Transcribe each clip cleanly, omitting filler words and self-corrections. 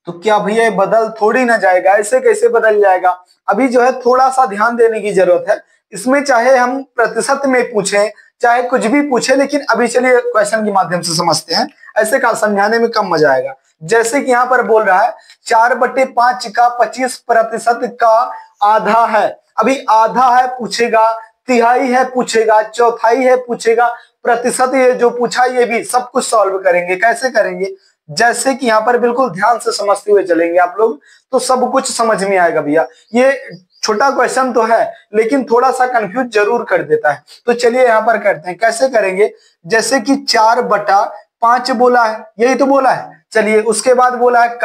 तो क्या भैया ये बदल थोड़ी ना जाएगा, ऐसे कैसे बदल जाएगा। अभी जो है थोड़ा सा ध्यान देने की जरूरत है इसमें, चाहे हम प्रतिशत में पूछें चाहे कुछ भी पूछे, लेकिन अभी चलिए क्वेश्चन के माध्यम से समझते हैं, ऐसे का समझाने में कम मजा आएगा। जैसे कि यहाँ पर बोल रहा है 4/5 का 25% का आधा है। अभी आधा है पूछेगा, तिहाई है पूछेगा, चौथाई है पूछेगा, प्रतिशत ये जो पूछा ये भी सब कुछ सॉल्व करेंगे। कैसे करेंगे, जैसे कि यहाँ पर बिल्कुल ध्यान से समझते हुए चलेंगे आप लोग तो सब कुछ समझ में आएगा भैया। ये छोटा क्वेश्चन तो है लेकिन थोड़ा सा कंफ्यूज जरूर कर देता है। तो चलिए यहाँ पर करते हैं, कैसे करेंगे। जैसे कि 4/5 बोला है, यही तो बोला है। चलिए उसके बाद बोला है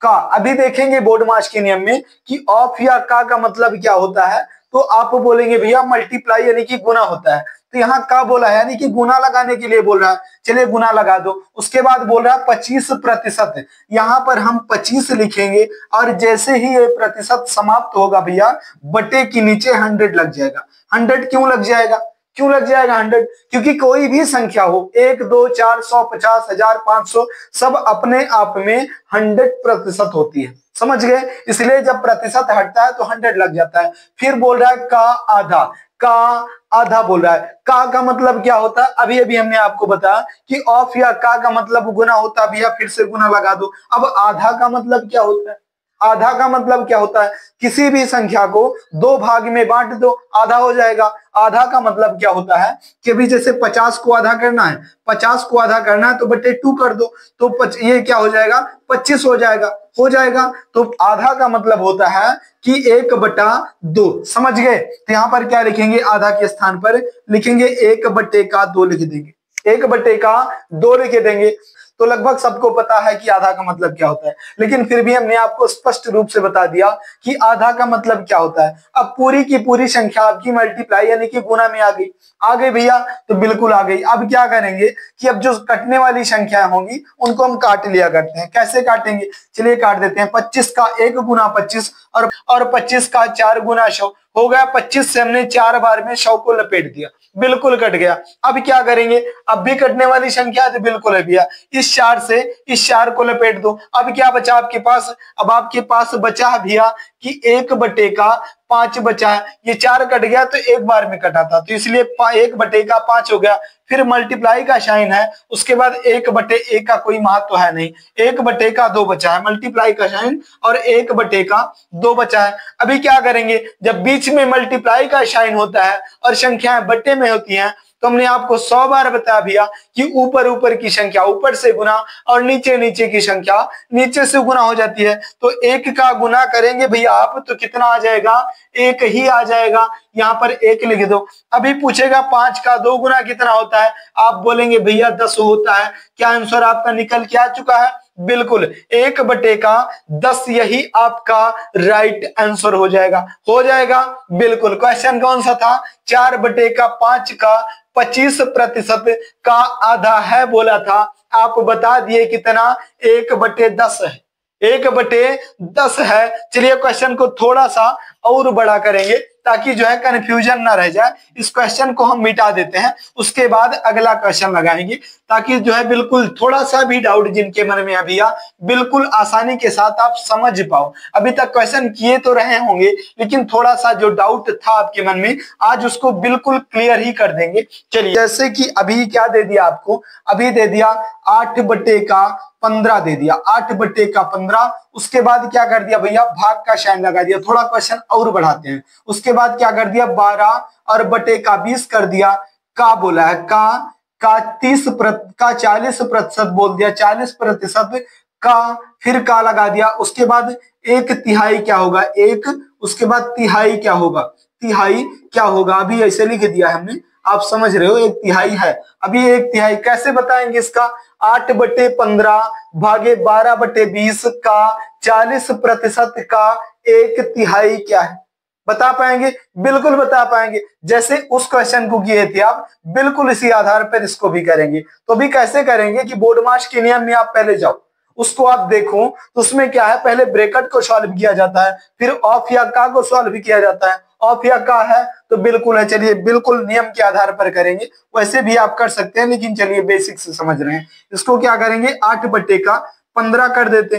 का अभी देखेंगे बोर्ड मार्क्स के नियम में कि ऑफ या का मतलब क्या होता है। तो आप बोलेंगे भैया मल्टीप्लाई यानी कि गुना होता है। तो यहाँ का बोला है यानी कि गुना लगाने के लिए बोल रहा है, चलिए गुना लगा दो। उसके बाद बोल रहा है 25%, यहाँ पर हम 25 लिखेंगे और जैसे ही ये प्रतिशत समाप्त होगा भैया बटे के नीचे 100 लग जाएगा। 100 क्यों लग जाएगा, क्यों लग जाएगा 100, क्योंकि कोई भी संख्या हो 1 2 4 100 50 1000 500 सब अपने आप में 100% होती है, समझ गए। इसलिए जब प्रतिशत हटता है तो 100 लग जाता है। फिर बोल रहा है का आधा बोल रहा है। का मतलब क्या होता है, अभी अभी हमने आपको बताया कि ऑफ या का मतलब गुना होता है भैया, फिर से गुना लगा दो। अब आधा का मतलब क्या होता है, आधा का मतलब क्या होता है, किसी भी संख्या को 2 भाग में बांट दो आधा हो जाएगा। आधा का मतलब क्या होता है कि अभी जैसे 50 को आधा करना है, 50 को आधा करना है तो बटे 2 कर दो तो ये क्या हो जाएगा 25 हो जाएगा। तो आधा का मतलब होता है कि 1/2, समझ गए। तो यहाँ पर क्या लिखेंगे, आधा के स्थान पर लिखेंगे 1/2 लिख देंगे, 1/2 लिख देंगे। तो लगभग सबको पता है कि आधा का मतलब क्या होता है, लेकिन फिर भी हमने आपको स्पष्ट रूप से बता दिया कि आधा का मतलब क्या होता है। अब पूरी की पूरी संख्या आपकी मल्टीप्लाई यानी कि गुना में आ गई भैया, तो बिल्कुल आ गई। अब क्या करेंगे कि अब जो कटने वाली संख्याएं होंगी उनको हम काट लिया करते हैं। कैसे काटेंगे, चलिए काट देते हैं। 25 का 1 गुना 25 और 25 का 4 गुना 100 हो गया। 25 से हमने 4 बार में 100 को लपेट दिया, बिल्कुल कट गया। अब क्या करेंगे, अब भी कटने वाली संख्या तो बिल्कुल है भैया, इस 4 से इस 4 को लपेट दो। अब क्या बचा आपके पास, अब आपके पास बचा है भैया कि 1/5 बचा है। ये 4 कट गया तो एक बार में कटा था, तो इसलिए 1/5 हो गया। फिर मल्टीप्लाई का साइन है, उसके बाद 1/1 का कोई महत्व है नहीं, 1/2 बचा है, मल्टीप्लाई का साइन और 1/2 बचा है। अभी क्या करेंगे, जब बीच में मल्टीप्लाई का साइन होता है और संख्याएं बट्टे में होती हैं तो हमने आपको 100 बार बताया भैया कि ऊपर ऊपर की संख्या ऊपर से गुना और नीचे नीचे की संख्या नीचे से गुना हो जाती है। तो 1 का गुना करेंगे भैया आप तो कितना आ जाएगा, 1 ही आ जाएगा। यहाँ पर 1 लिख दो। अभी पूछेगा 5 का 2 गुना कितना होता है, आप बोलेंगे भैया 10 होता है। क्या आंसर आपका निकल के आ चुका है, बिल्कुल 1/10 यही आपका राइट आंसर हो जाएगा, बिल्कुल। क्वेश्चन कौन सा था, 4/5 का 25% का आधा है बोला था, आप बता दिए कितना 1/10 है, 1/10 है। चलिए क्वेश्चन को थोड़ा सा और बड़ा करेंगे ताकि जो है कंफ्यूजन ना रह जाए। इस क्वेश्चन को हम मिटा देते हैं, उसके बाद अगला क्वेश्चन लगाएंगे ताकि जो है बिल्कुल थोड़ा सा भी डाउट जिनके मन में अभी बिल्कुल आसानी के साथ आप समझ पाओ। अभी तक क्वेश्चन किए तो रहे होंगे लेकिन थोड़ा सा जो डाउट था आपके मन में आज उसको बिल्कुल क्लियर ही कर देंगे। चलिए जैसे कि अभी क्या दे दिया आपको, अभी दे दिया 8/15 दे दिया, 8/15। उसके बाद क्या कर दिया भैया, भाग का साइन लगा दिया। थोड़ा क्वेश्चन और बढ़ाते हैं। उसके बाद क्या कर दिया, 12 और बटे का 20 कर दिया। का बोला है का 40% बोल दिया, 40% का, फिर का लगा दिया। उसके बाद 1/3 क्या होगा, एक, उसके बाद तिहाई क्या होगा, तिहाई क्या होगा, अभी ऐसे लिख दिया हमने, आप समझ रहे हो 1/3 है। अभी 1/3 कैसे बताएंगे इसका, 8/15 भागे 12/20 का 40% का 1/3 क्या है, बता पाएंगे, बिल्कुल बता पाएंगे। जैसे उस क्वेश्चन को किए थे आप, बिल्कुल इसी आधार पर इसको भी करेंगे। तो अभी कैसे करेंगे कि बोर्ड मार्क्स के नियम में आप पहले जाओ, उसको आप देखो तो उसमें क्या है, पहले ब्रैकेट को सॉल्व किया जाता है, फिर ऑफ या का को सॉल्व किया जाता है। ऑफ या का है तो बिल्कुल है, चलिए बिल्कुल नियम के आधार पर करेंगे। वैसे भी आप कर सकते हैं लेकिन चलिए बेसिक से समझ रहे हैं। इसको क्या करेंगे, 8/15 कर देते।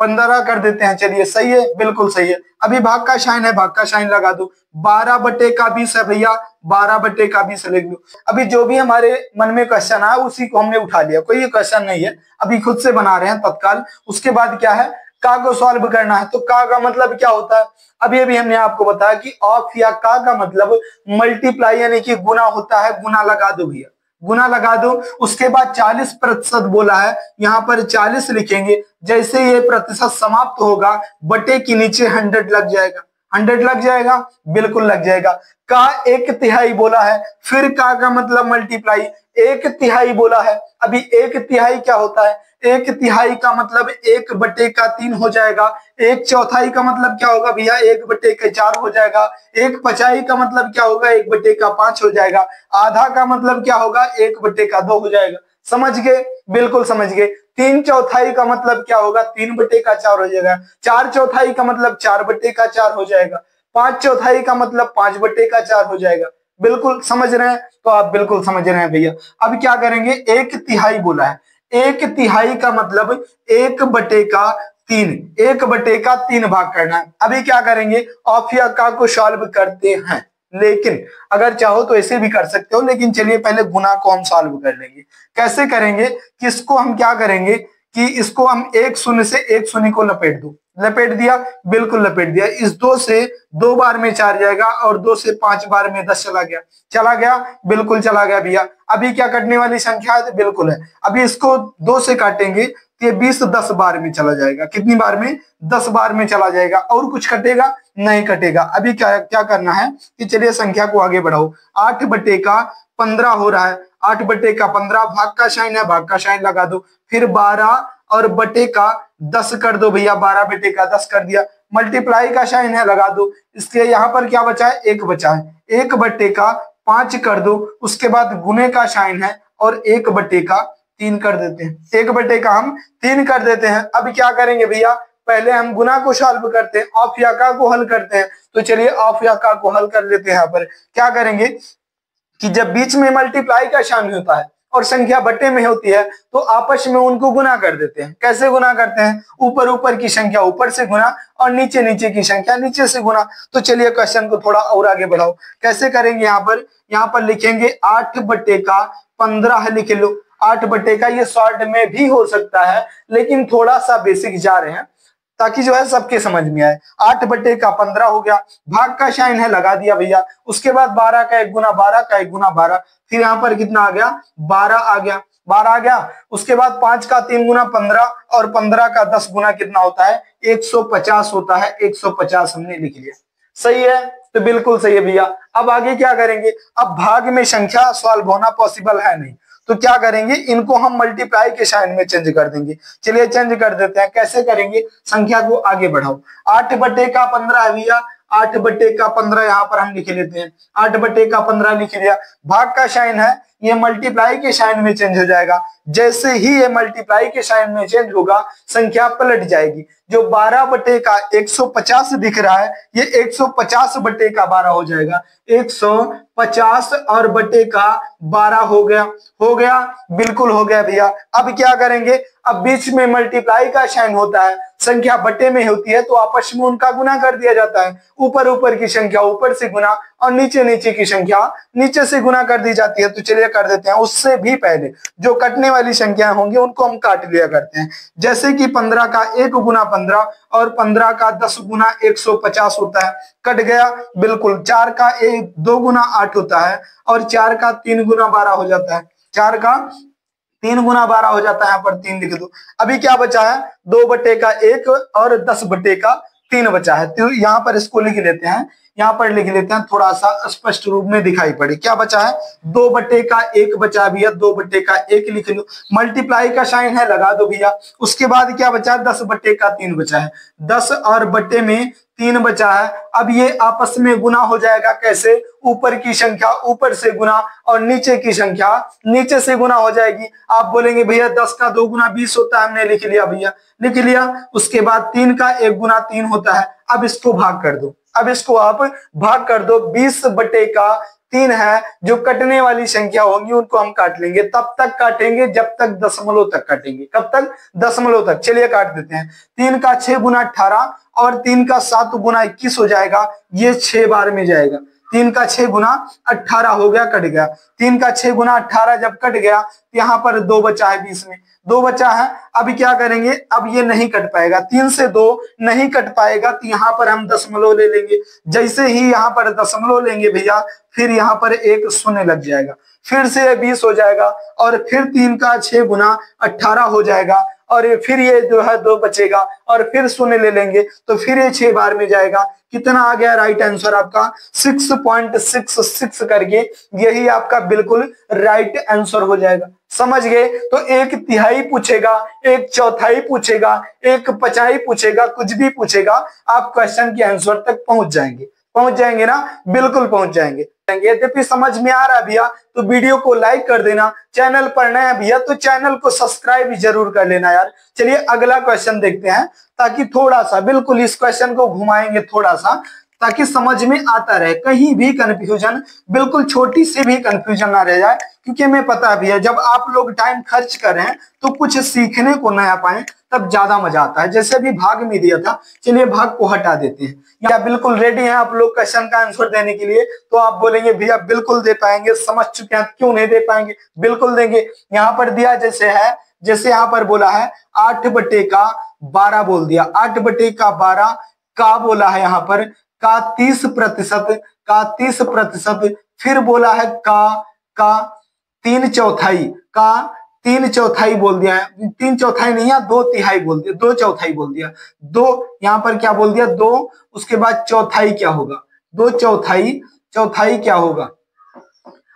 15 कर देते हैं। चलिए सही है, बिल्कुल सही है। अभी भाग का साइन है, भाग का साइन लगा दो। 12 बटे का 20 है भैया, 12 बटे का 20 लिख लो। अभी जो भी हमारे मन में क्वेश्चन आया उसी को हमने उठा लिया, कोई क्वेश्चन नहीं है, अभी खुद से बना रहे हैं तत्काल। उसके बाद क्या है, का को सॉल्व करना है। तो का मतलब क्या होता है, अभी हमने आपको बताया कि ऑफ या का मतलब मल्टीप्लाई यानी कि गुना होता है। गुना लगा दो भैया, गुना लगा दो। उसके बाद 40% बोला है, यहाँ पर 40 लिखेंगे। जैसे ये प्रतिशत समाप्त होगा, बटे के नीचे 100 लग जाएगा। 100 लग जाएगा, बिल्कुल लग जाएगा। का 1/3 बोला है, फिर का मतलब मल्टीप्लाई, 1/3 बोला है। अभी 1/3 क्या होता है, 1/3 का मतलब 1/3 हो जाएगा। 1/4 का मतलब क्या होगा भैया, 1/4 हो जाएगा। 1/5 का मतलब क्या होगा, 1/5 हो जाएगा। आधा का मतलब क्या होगा, 1/2 हो जाएगा। समझ गए, बिल्कुल समझ गए। 3/4 का मतलब क्या होगा, 3/4 हो जाएगा। 4/4 का मतलब 4/4 हो जाएगा। 5/4 का मतलब 5/4 हो जाएगा। बिल्कुल समझ रहे हैं, तो आप बिल्कुल समझ रहे हैं भैया। अब क्या करेंगे, 1/3 बोला है, 1/3 का मतलब 1/3, 1/3 भाग करना है। अभी क्या करेंगे, ऑफ या का को सॉल्व करते हैं, लेकिन अगर चाहो तो ऐसे भी कर सकते हो, लेकिन चलिए पहले गुना को हम सॉल्व कर लेंगे। कैसे करेंगे, किसको हम क्या करेंगे कि इसको हम 1 शून्य से 1 शून्य को लपेट दो। लपेट दिया, बिल्कुल लपेट दिया। इस 2 से 2 बार में 4 जाएगा और 2 से 5 बार में 10 चला गया। चला गया, बिल्कुल चला गया भैया। अभी क्या कटने वाली संख्या है, तो बिल्कुल है। अभी इसको 2 से काटेंगे तो ये 20 10 बार में चला जाएगा। कितनी बार में, 10 बार में चला जाएगा। और कुछ कटेगा, नहीं कटेगा। अभी क्या क्या करना है कि चलिए संख्या को आगे बढ़ाओ। 8/15 हो रहा है, 8/15 भाग का साइन है, भाग का साइन लगा दो। फिर 12 और बटे का 10 कर दो भैया, 12/10 कर दिया। मल्टीप्लाई का साइन है, लगा दो। इसके यहाँ पर क्या बचा है, 1 बचा है। 1/5 कर दो। उसके बाद गुने का साइन है और 1/3 कर देते हैं। 1/3 कर देते हैं। अब क्या करेंगे भैया, पहले हम गुना को सॉल्व करते हैं, ऑफ या का को हल करते हैं। तो चलिए ऑफ या का को हल कर लेते हैं। यहाँ पर क्या करेंगे कि जब बीच में मल्टीप्लाई का साइन होता है और संख्या बटे में होती है, तो आपस में उनको गुना कर देते हैं। कैसे गुना करते हैं, ऊपर ऊपर की संख्या ऊपर से गुना और नीचे नीचे की संख्या नीचे से गुना। तो चलिए क्वेश्चन को थोड़ा और आगे बढ़ाओ। कैसे करेंगे, यहाँ पर लिखेंगे 8/15 लिख लो। 8/, ये शॉर्ट में भी हो सकता है, लेकिन थोड़ा सा बेसिक जा रहे हैं ताकि जो है सबके समझ में आए। 8/15 हो गया, भाग का साइन है, लगा दिया भैया। उसके बाद 12 का 1 गुना 12 का 1 गुना 12। फिर यहाँ पर कितना आ गया, 12 आ गया, 12 आ गया। उसके बाद 5 का 3 गुना 15 और 15 का 10 गुना कितना होता है, 150 होता है। 150 हमने लिख लिया। सही है, तो बिल्कुल सही है भैया। अब आगे क्या करेंगे, अब भाग में संख्या सॉल्व होना पॉसिबल है नहीं, तो क्या करेंगे, इनको हम मल्टीप्लाई के साइन में चेंज कर देंगे। चलिए चेंज कर देते हैं। कैसे करेंगे, संख्या को आगे बढ़ाओ। 8/15 है भैया, 8/15 यहाँ पर हम लिख लेते हैं। 8/15 लिख लिया। भाग का साइन है, ये मल्टीप्लाई के साइन में चेंज हो जाएगा। जैसे ही ये मल्टीप्लाई के साइन में चेंज होगा, संख्या पलट जाएगी। जो 12/150 दिख रहा है, ये 150/12 हो जाएगा। 150 और बटे का 12 हो गया, बिल्कुल हो गया भैया। अब क्या करेंगे, अब बीच में मल्टीप्लाई का साइन होता है, संख्या बटे में होती है, तो आपस में उनका गुना कर दिया जाता है। ऊपर ऊपर की संख्या ऊपर से गुना और नीचे नीचे की संख्या नीचे से गुना कर दी जाती है। तो चलिए कर देते हैं। उससे भी पहले जो कटने वाली संख्याएं होंगी उनको हम काट लिया करते हैं। जैसे कि 15 का 1 गुना 15 और 15 का 10 गुना 150 होता है, कट गया, बिल्कुल। 4 का 2 गुना 8 होता है और 4 का 3 गुना 12 हो जाता है। 4 का 3 गुना 12 हो जाता है, यहाँ पर 3 लिख दो। अभी क्या बचा है, 2/1 और 10/3 बचा है। तो यहाँ पर इसको लिख लेते हैं, यहाँ पर लिख लेते हैं, थोड़ा सा स्पष्ट रूप में दिखाई पड़े। क्या बचा है, 2/1 बचा भैया, 2/1 लिख लो। मल्टीप्लाई का साइन है, लगा दो भैया। उसके बाद क्या बचा है, 10/3 बचा है। 10 और बटे में 3 बचा है। अब ये आपस में गुना हो जाएगा। कैसे, ऊपर की संख्या ऊपर से गुना और नीचे की संख्या नीचे से गुना हो जाएगी। आप बोलेंगे भैया 10 का 2 गुना 20 होता है, हमने लिख लिया भैया, लिख लिया। उसके बाद 3 का 1 गुना 3 होता है। अब इसको भाग कर दो, अब इसको आप भाग कर दो। 20/3 3 है, जो कटने वाली संख्या होंगी उनको हम काट लेंगे, तब तक काटेंगे जब तक दशमलव तक काटेंगे। कब तक? दशमलव तक। चलिए काट देते हैं। 3 का 6 गुना 18 और 3 का 7 गुना 21 हो जाएगा, ये 6 बार में जाएगा। 3 का 6 गुना 18 हो गया, कट गया। 3 का 6 गुना 18 जब कट गया तो यहाँ पर 2 बचा है, बीच में 2 बचा है। अभी क्या करेंगे, अब ये नहीं कट पाएगा, 3 से 2 नहीं कट पाएगा, तो यहाँ पर हम दशमलव ले लेंगे। जैसे ही यहाँ पर दशमलव लेंगे भैया, फिर यहाँ पर एक शून्य लग जाएगा, फिर से 20 हो जाएगा, और फिर 3 का 6 गुना 18 हो जाएगा, और फिर ये जो है 2 बचेगा, और फिर शून्य ले लेंगे तो फिर ये 6 बार में जाएगा। कितना आ गया राइट आंसर आपका? 6.66 करके, यही आपका बिल्कुल राइट आंसर हो जाएगा। समझ गए? तो 1/3 पूछेगा, 1/4 पूछेगा, 1/5 पूछेगा, कुछ भी पूछेगा, आप क्वेश्चन के आंसर तक पहुंच जाएंगे ना? बिल्कुल पहुंच जाएंगे। यद्यपि समझ में आ रहा है भैया तो वीडियो को लाइक कर देना, चैनल पर नया भैया तो चैनल को सब्सक्राइब जरूर कर लेना यार। चलिए अगला क्वेश्चन देखते हैं, ताकि थोड़ा सा बिल्कुल इस क्वेश्चन को घुमाएंगे थोड़ा सा, ताकि समझ में आता रहे, कहीं भी कंफ्यूजन, बिल्कुल छोटी सी भी कंफ्यूजन ना रह जाए। क्योंकि हमें पता है भैया, जब आप लोग टाइम खर्च कर रहे हैं तो कुछ सीखने को नया पाए, तब ज्यादा मजा आता है। जैसे अभी भाग में दिया था, चलिए भाग को हटा देते हैं। या बिल्कुल रेडी हैं आप लोग क्वेश्चन का आंसर देने के लिए? तो आप बोलेंगे भैया बिल्कुल दे पाएंगे, समझ चुके हैं, क्यों नहीं दे पाएंगे, बिल्कुल देंगे। यहाँ पर दिया जैसे है, जैसे यहाँ पर बोला है 8/12 बोल दिया, 8/12 का बोला है यहाँ पर का 30%, का 30%, फिर बोला है का 3/4, का 3/4 बोल दिया है, 3/4 नहीं है, 2/3 बोल दिया, 2/4 बोल दिया, 2 यहाँ पर क्या बोल दिया, 2, उसके बाद चौथाई क्या होगा, 2/4, चौथाई क्या होगा?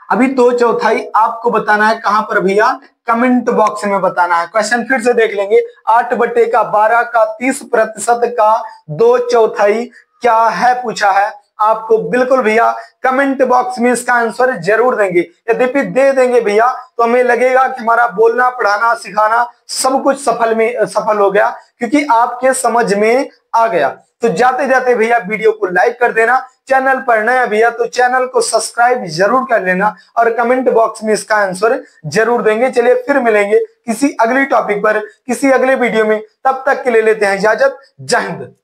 अभी 2/4 आपको बताना है, कहां पर भैया? कमेंट बॉक्स में बताना है। क्वेश्चन फिर से देख लेंगे, 8/12 का 30% का 2/4 क्या है पूछा है आपको। बिल्कुल भैया कमेंट बॉक्स में इसका आंसर जरूर देंगे। यद्यपि दे देंगे भैया तो हमें लगेगा कि हमारा बोलना, पढ़ाना, सिखाना सब कुछ सफल हो गया, क्योंकि आपके समझ में आ गया। तो जाते जाते भैया वीडियो को लाइक कर देना, चैनल पर नया भैया तो चैनल को सब्सक्राइब जरूर कर लेना, और कमेंट बॉक्स में इसका आंसर जरूर देंगे। चलिए फिर मिलेंगे किसी अगली टॉपिक पर, किसी अगले वीडियो में, तब तक के लिए लेते हैं इजाजत। जय हिंद।